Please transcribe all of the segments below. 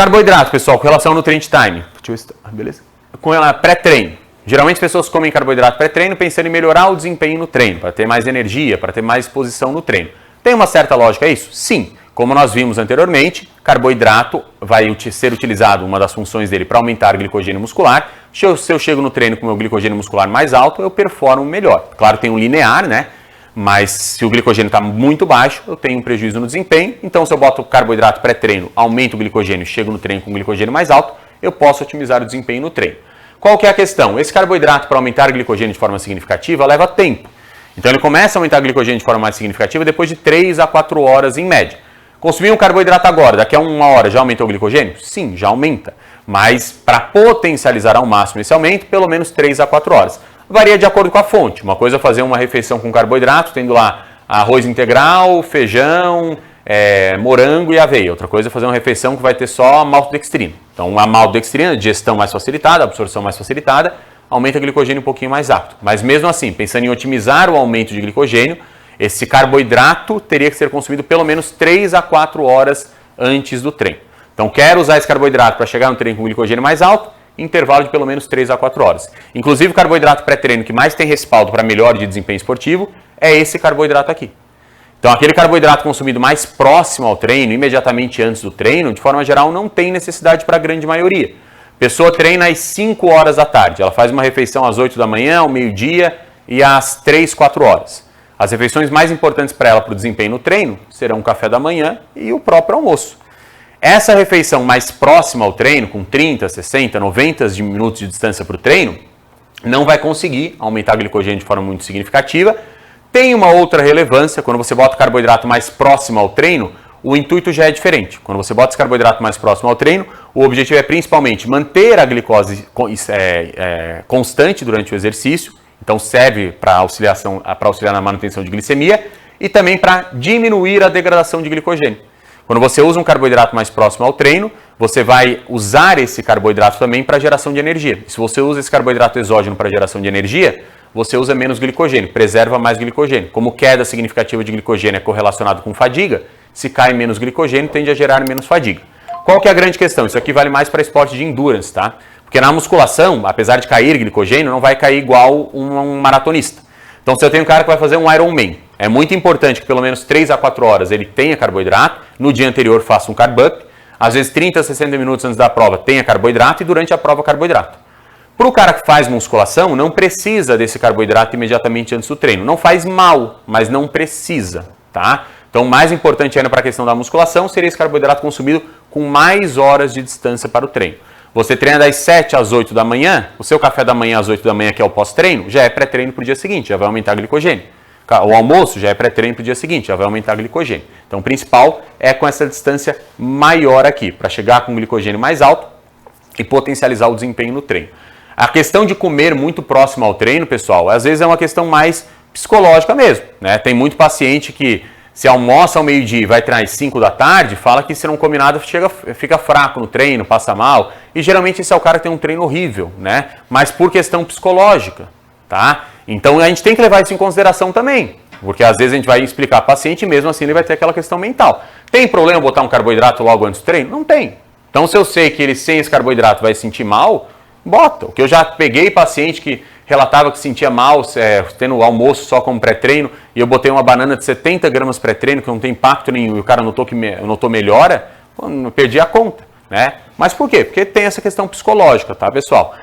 Carboidrato, pessoal, com relação ao nutrient time. Beleza? Com ela pré-treino. Geralmente as pessoas comem carboidrato pré-treino pensando em melhorar o desempenho no treino, para ter mais energia, para ter mais disposição no treino. Tem uma certa lógica isso? Sim. Como nós vimos anteriormente, carboidrato vai ser utilizado, uma das funções dele, para aumentar o glicogênio muscular. Se eu chego no treino com o meu glicogênio muscular mais alto, eu performo melhor. Claro, tem um linear, né? Mas se o glicogênio está muito baixo, eu tenho um prejuízo no desempenho. Então, se eu boto carboidrato pré-treino, aumento o glicogênio, chego no treino com o glicogênio mais alto, eu posso otimizar o desempenho no treino. Qual que é a questão? Esse carboidrato, para aumentar o glicogênio de forma significativa, leva tempo. Então, ele começa a aumentar o glicogênio de forma mais significativa depois de 3 a 4 horas em média. Consumir um carboidrato agora, daqui a 1 hora, já aumentou o glicogênio? Sim, já aumenta. Mas para potencializar ao máximo esse aumento, pelo menos 3 a 4 horas. Varia de acordo com a fonte. Uma coisa é fazer uma refeição com carboidrato, tendo lá arroz integral, feijão, morango e aveia. Outra coisa é fazer uma refeição que vai ter só maltodextrina. Então, a maltodextrina, digestão mais facilitada, absorção mais facilitada, aumenta o glicogênio um pouquinho mais rápido. Mas mesmo assim, pensando em otimizar o aumento de glicogênio, esse carboidrato teria que ser consumido pelo menos 3 a 4 horas antes do treino. Então, quero usar esse carboidrato para chegar no treino com glicogênio mais alto, intervalo de pelo menos 3 a 4 horas. Inclusive, o carboidrato pré-treino que mais tem respaldo para melhora de desempenho esportivo é esse carboidrato aqui. Então, aquele carboidrato consumido mais próximo ao treino, imediatamente antes do treino, de forma geral, não tem necessidade para a grande maioria. A pessoa treina às 5 horas da tarde, ela faz uma refeição às 8 da manhã, ao meio-dia e às 3, 4 horas. As refeições mais importantes para ela para o desempenho no treino serão o café da manhã e o próprio almoço. Essa refeição mais próxima ao treino, com 30, 60, 90 minutos de distância para o treino, não vai conseguir aumentar o glicogênio de forma muito significativa. Tem uma outra relevância, quando você bota o carboidrato mais próximo ao treino, o intuito já é diferente. Quando você bota esse carboidrato mais próximo ao treino, o objetivo é principalmente manter a glicose constante durante o exercício, então serve para auxiliar na manutenção de glicemia e também para diminuir a degradação de glicogênio. Quando você usa um carboidrato mais próximo ao treino, você vai usar esse carboidrato também para geração de energia. Se você usa esse carboidrato exógeno para geração de energia, você usa menos glicogênio, preserva mais glicogênio. Como queda significativa de glicogênio é correlacionado com fadiga, se cai menos glicogênio, tende a gerar menos fadiga. Qual que é a grande questão? Isso aqui vale mais para esporte de endurance, tá? Porque na musculação, apesar de cair glicogênio, não vai cair igual um maratonista. Então, se eu tenho um cara que vai fazer um Ironman, é muito importante que pelo menos 3 a 4 horas ele tenha carboidrato, no dia anterior faça um carb up, às vezes 30 a 60 minutos antes da prova tenha carboidrato e durante a prova carboidrato. Para o cara que faz musculação, não precisa desse carboidrato imediatamente antes do treino. Não faz mal, mas não precisa, tá? Então, o mais importante ainda para a questão da musculação seria esse carboidrato consumido com mais horas de distância para o treino. Você treina das 7 às 8 da manhã, o seu café da manhã às 8 da manhã, que é o pós-treino, já é pré-treino para o dia seguinte, já vai aumentar a glicogênio. O almoço já é pré-treino para o dia seguinte, já vai aumentar a glicogênio. Então, o principal é com essa distância maior aqui, para chegar com o glicogênio mais alto e potencializar o desempenho no treino. A questão de comer muito próximo ao treino, pessoal, às vezes é uma questão mais psicológica mesmo, né? Tem muito paciente que se almoça ao meio-dia e vai treinar às 5 da tarde, fala que se não come nada fica fraco no treino, passa mal. E geralmente esse é o cara que tem um treino horrível, né? Mas por questão psicológica, tá? Então a gente tem que levar isso em consideração também. Porque às vezes a gente vai explicar ao paciente e mesmo assim ele vai ter aquela questão mental. Tem problema botar um carboidrato logo antes do treino? Não tem. Então se eu sei que ele sem esse carboidrato vai se sentir mal, bota. O que eu já peguei paciente que relatava que sentia mal tendo o almoço só como pré-treino e eu botei uma banana de 70 gramas pré-treino que não tem impacto nenhum e o cara notou melhora, eu perdi a conta, né? Mas por quê? Porque tem essa questão psicológica, tá, pessoal?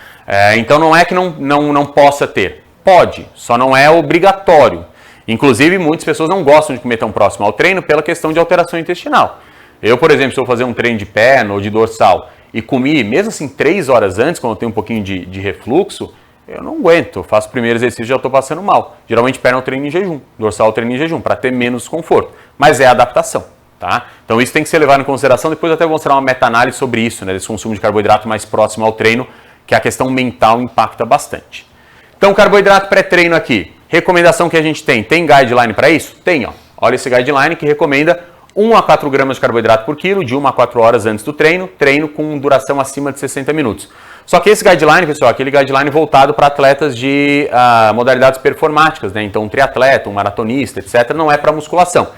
Então não é que não possa ter. Pode, só não é obrigatório. Inclusive, muitas pessoas não gostam de comer tão próximo ao treino pela questão de alteração intestinal. Eu, por exemplo, se eu fazer um treino de perna ou de dorsal e comi, mesmo assim, 3 horas antes, quando eu tenho um pouquinho de refluxo, eu não aguento, eu faço o primeiro exercício e já estou passando mal. Geralmente perna eu treino em jejum, dorsal eu treino em jejum, para ter menos desconforto. Mas é adaptação, tá? Então isso tem que ser levado em consideração, depois eu até vou mostrar uma meta-análise sobre isso, né? Desse consumo de carboidrato mais próximo ao treino, que a questão mental impacta bastante. Então carboidrato pré-treino aqui, recomendação que a gente tem guideline para isso? Tem, ó. Olha esse guideline que recomenda 1 a 4 gramas de carboidrato por quilo, de 1 a 4 horas antes do treino com duração acima de 60 minutos. Só que esse guideline, pessoal, é aquele guideline voltado para atletas de modalidades performáticas, né? Então um triatleta, um maratonista, etc., não é para musculação.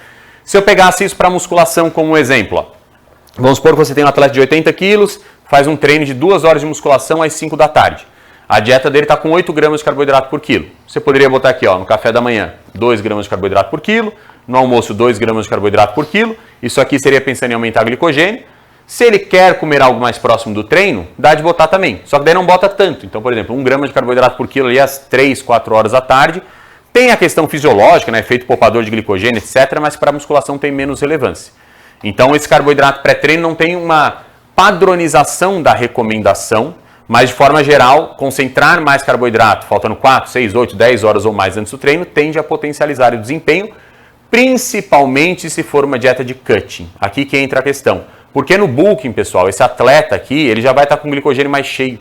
Se eu pegasse isso para musculação como exemplo, ó, Vamos supor que você tem um atleta de 80 quilos, faz um treino de 2 horas de musculação às 5 da tarde. A dieta dele está com 8 gramas de carboidrato por quilo. Você poderia botar aqui, ó, no café da manhã, 2 gramas de carboidrato por quilo, no almoço, 2 gramas de carboidrato por quilo. Isso aqui seria pensando em aumentar a glicogênio. Se ele quer comer algo mais próximo do treino, dá de botar também. Só que daí não bota tanto. Então, por exemplo, 1 grama de carboidrato por quilo ali às 3, 4 horas da tarde. Tem a questão fisiológica, né, efeito poupador de glicogênio, etc., mas para a musculação tem menos relevância. Então, esse carboidrato pré-treino não tem uma padronização da recomendação, mas de forma geral, concentrar mais carboidrato, faltando 4, 6, 8, 10 horas ou mais antes do treino, tende a potencializar o desempenho, principalmente se for uma dieta de cutting. Aqui que entra a questão. Porque no bulking, pessoal, esse atleta aqui, ele já vai estar com o glicogênio mais cheio.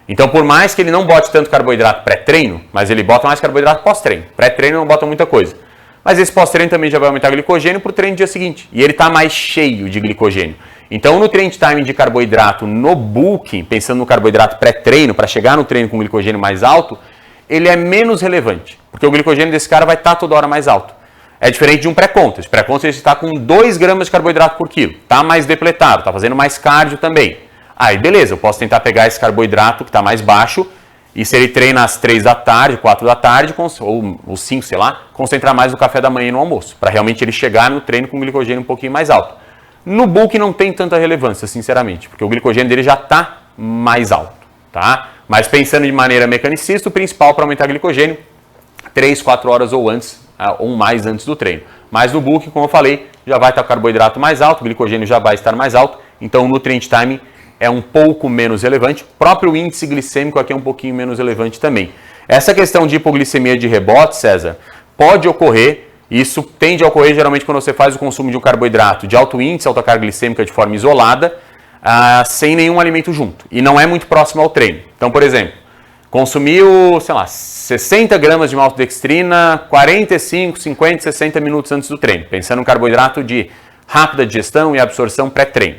Então, por mais que ele não bote tanto carboidrato pré-treino, mas ele bota mais carboidrato pós-treino. Pré-treino não bota muita coisa. Mas esse pós-treino também já vai aumentar o glicogênio para o treino do dia seguinte. E ele está mais cheio de glicogênio. Então, o nutrient timing de carboidrato no bulking, pensando no carboidrato pré-treino, para chegar no treino com glicogênio mais alto, ele é menos relevante. Porque o glicogênio desse cara vai estar toda hora mais alto. É diferente de um pré-contest. Pré-contest ele está com 2 gramas de carboidrato por quilo. Está mais depletado, está fazendo mais cardio também. Aí, beleza, eu posso tentar pegar esse carboidrato que está mais baixo e se ele treina às 3 da tarde, 4 da tarde, ou 5, sei lá, concentrar mais no café da manhã e no almoço, para realmente ele chegar no treino com o glicogênio um pouquinho mais alto. No bulk não tem tanta relevância, sinceramente, porque o glicogênio dele já está mais alto, tá? Mas pensando de maneira mecanicista, o principal para aumentar o glicogênio, 3, 4 horas ou antes, ou mais antes do treino. Mas no bulk, como eu falei, já vai estar o carboidrato mais alto, o glicogênio já vai estar mais alto, então o nutrient timing é um pouco menos relevante. O próprio índice glicêmico aqui é um pouquinho menos relevante também. Essa questão de hipoglicemia de rebote, César, pode ocorrer. Isso tende a ocorrer geralmente quando você faz o consumo de um carboidrato de alto índice, alta carga glicêmica de forma isolada, sem nenhum alimento junto. E não é muito próximo ao treino. Então, por exemplo, consumiu, sei lá, 60 gramas de maltodextrina 45, 50, 60 minutos antes do treino. Pensando em carboidrato de rápida digestão e absorção pré-treino.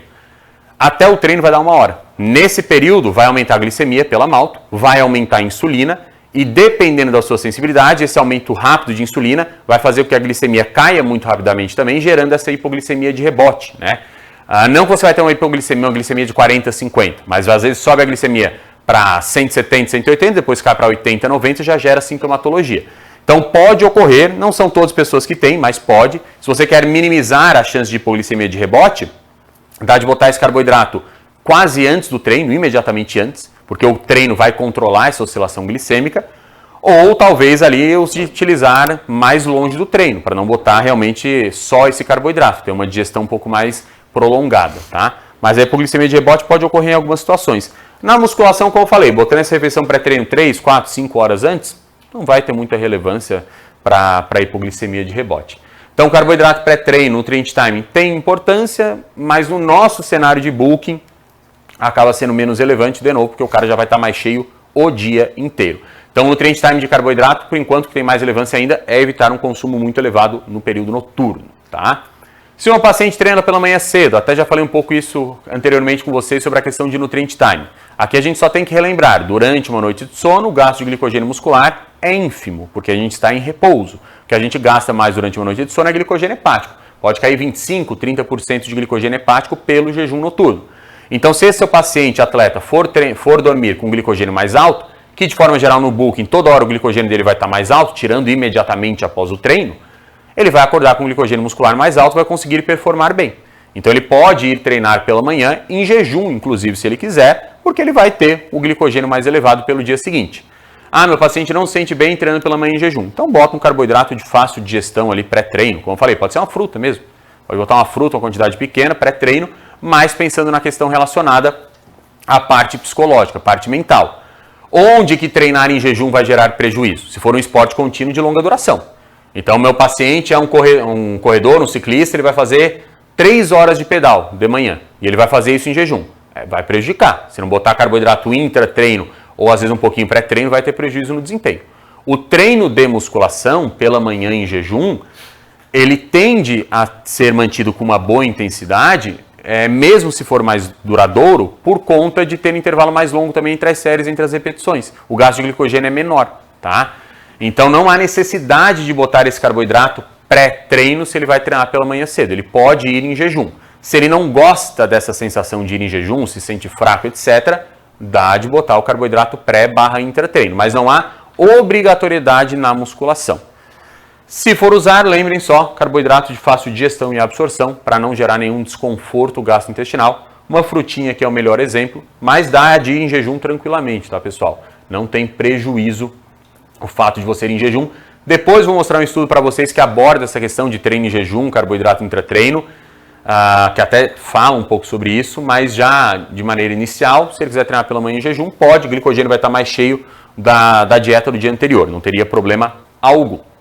Até o treino vai dar 1 hora. Nesse período vai aumentar a glicemia pela malto, vai aumentar a insulina e dependendo da sua sensibilidade, esse aumento rápido de insulina vai fazer com que a glicemia caia muito rapidamente também, gerando essa hipoglicemia de rebote, né? Não que você vai ter uma hipoglicemia, uma glicemia de 40, 50, mas às vezes sobe a glicemia para 170, 180, depois cai para 80, 90 e já gera sintomatologia. Então pode ocorrer, não são todas as pessoas que têm, mas pode. Se você quer minimizar a chance de hipoglicemia de rebote, dá de botar esse carboidrato quase antes do treino, imediatamente antes, porque o treino vai controlar essa oscilação glicêmica, ou talvez ali os utilizar mais longe do treino, para não botar realmente só esse carboidrato, ter uma digestão um pouco mais prolongada, tá? Mas a hipoglicemia de rebote pode ocorrer em algumas situações. Na musculação, como eu falei, botando essa refeição pré-treino 3, 4, 5 horas antes, não vai ter muita relevância para a hipoglicemia de rebote. Então, carboidrato pré-treino, nutrient timing tem importância, mas no nosso cenário de bulking acaba sendo menos relevante, de novo, porque o cara já vai estar mais cheio o dia inteiro. Então, o nutrient timing de carboidrato, por enquanto, que tem mais relevância ainda, é evitar um consumo muito elevado no período noturno, tá? Se uma paciente treina pela manhã cedo, até já falei um pouco isso anteriormente com vocês sobre a questão de nutrient timing. Aqui a gente só tem que relembrar, durante uma noite de sono, o gasto de glicogênio muscular é ínfimo, porque a gente está em repouso. O que a gente gasta mais durante uma noite de sono é glicogênio hepático. Pode cair 25, 30% de glicogênio hepático pelo jejum noturno. Então, se esse seu paciente, atleta, for dormir com glicogênio mais alto, que de forma geral no bulking, toda hora o glicogênio dele vai estar mais alto, tirando imediatamente após o treino, ele vai acordar com glicogênio muscular mais alto e vai conseguir performar bem. Então, ele pode ir treinar pela manhã, em jejum, inclusive, se ele quiser, porque ele vai ter o glicogênio mais elevado pelo dia seguinte. Meu paciente não se sente bem treinando pela manhã em jejum. Então, bota um carboidrato de fácil digestão ali pré-treino. Como eu falei, pode ser uma fruta mesmo. Pode botar uma fruta, uma quantidade pequena, pré-treino, mas pensando na questão relacionada à parte psicológica, parte mental. Onde que treinar em jejum vai gerar prejuízo? Se for um esporte contínuo de longa duração. Então, meu paciente é um corredor, um ciclista, ele vai fazer 3 horas de pedal de manhã. E ele vai fazer isso em jejum. Vai prejudicar. Se não botar carboidrato intra-treino ou às vezes um pouquinho pré-treino, vai ter prejuízo no desempenho. O treino de musculação pela manhã em jejum, ele tende a ser mantido com uma boa intensidade, mesmo se for mais duradouro, por conta de ter um intervalo mais longo também entre as séries, entre as repetições. O gasto de glicogênio é menor, tá? Então não há necessidade de botar esse carboidrato pré-treino se ele vai treinar pela manhã cedo. Ele pode ir em jejum. Se ele não gosta dessa sensação de ir em jejum, se sente fraco, etc., dá de botar o carboidrato pré/intra-treino, mas não há obrigatoriedade na musculação. Se for usar, lembrem só, carboidrato de fácil digestão e absorção, para não gerar nenhum desconforto gastrointestinal. Uma frutinha que é o melhor exemplo, mas dá de ir em jejum tranquilamente, tá, pessoal? Não tem prejuízo o fato de você ir em jejum. Depois vou mostrar um estudo para vocês que aborda essa questão de treino em jejum, carboidrato intratreino, que até fala um pouco sobre isso, mas já de maneira inicial, se ele quiser treinar pela manhã em jejum, pode, o glicogênio vai estar mais cheio da dieta do dia anterior, não teria problema algum.